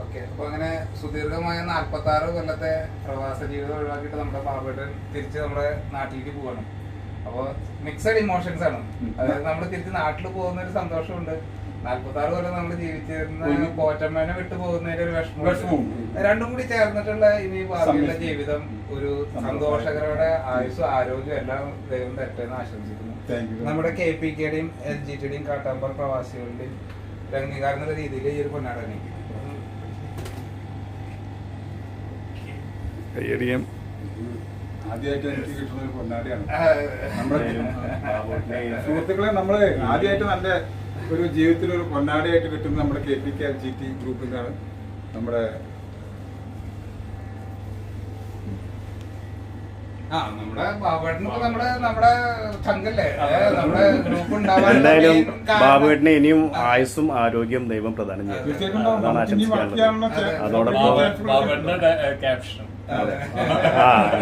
Okay, അപ്പൊ അങ്ങനെ സുദീർഘമായ 46 കൊല്ലത്തെ പ്രവാസ ജീവിതം ഒഴിവാക്കിയിട്ട് നമ്മുടെ ബാബുവേട്ടൻ തിരിച്ച് നമ്മുടെ നാട്ടിലേക്ക് പോവാണ്. അപ്പൊ മിക്സഡ് ഇമോഷൻസ് ആണ്. അതായത് നമ്മൾ തിരിച്ച് നാട്ടിൽ പോകുന്ന ഒരു സന്തോഷമുണ്ട്, 46 കൊല്ലം നമ്മൾ ജീവിച്ചിരുന്ന പോറ്റമ്മേനെ വിട്ടു പോകുന്നതിന്റെ ഒരു വിഷമവും രണ്ടും കൂടി ചേർന്നിട്ടുള്ള ഇനി ഭാവിയുള്ള ജീവിതം ഒരു സന്തോഷകരമായ ആയുസ്സും ആരോഗ്യം എല്ലാം ദൈവം തരട്ടെന്ന് ആശംസിക്കുന്നു. നമ്മുടെ KPKയുടെയും LGTയുടെയും കാട്ടാമ്പർ പ്രവാസികളുടെയും അംഗീകാരം എന്നുള്ള രീതിയിൽ ഈ ഒരു പൊന്നാടനെ ആദ്യമായിട്ട് എനിക്ക് കിട്ടുന്ന ഒരു പൊന്നാടിയാണ്. സുഹൃത്തുക്കളെ, നമ്മള് ആദ്യമായിട്ട് നല്ല ഒരു ജീവിതത്തിൽ ഒരു പൊന്നാടിയായിട്ട് കിട്ടുന്നത് നമ്മുടെ KPK LGT ഗ്രൂപ്പിൽ നിന്നാണ്. നമ്മുടെ എന്തായാലും ബാബുവേട്ടന് ഇനിയും ആയുസ്സും ആരോഗ്യം ദൈവം പ്രദാനം ചെയ്യും. അതാണ് ആശംസിക്കാനുള്ളത്. അതോടൊപ്പം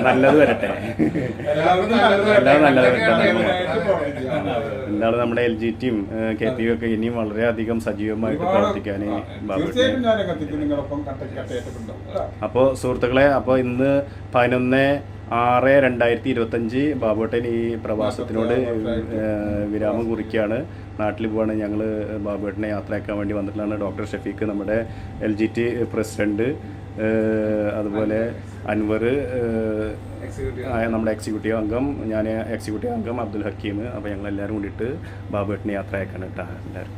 നല്ലത് വരട്ടെ, എല്ലാം നല്ലത് വരട്ടെ. എന്താണ് നമ്മുടെ LGTയും KPയും ഒക്കെ ഇനിയും വളരെയധികം സജീവമായിട്ട് പ്രവർത്തിക്കാൻ അപ്പോൾ സുഹൃത്തുക്കളെ, അപ്പോൾ ഇന്ന് 11/6/2025 ബാബുവേട്ടൻ ഈ പ്രവാസത്തിനോട് വിരാമം കുറിക്കുകയാണ്. നാട്ടിൽ പോവാണ്. ഞങ്ങൾ ബാബുവേട്ടനെ യാത്രയാക്കാൻ വേണ്ടി വന്നിട്ടുള്ളതാണ്. ഡോക്ടർ ഷഫീഖ്, നമ്മുടെ LGT പ്രസിഡന്റ്, അതുപോലെ അൻവർ, നമ്മുടെ എക്സിക്യൂട്ടീവ് അംഗം, ഞാൻ എക്സിക്യൂട്ടീവ് അംഗം അബ്ദുൽ ഹക്കീം. അപ്പോൾ ഞങ്ങൾ എല്ലാവരും കൂടിയിട്ട് ബാബുവേട്ടനെ യാത്രയാക്കാണ് കേട്ടോ എല്ലാവരും.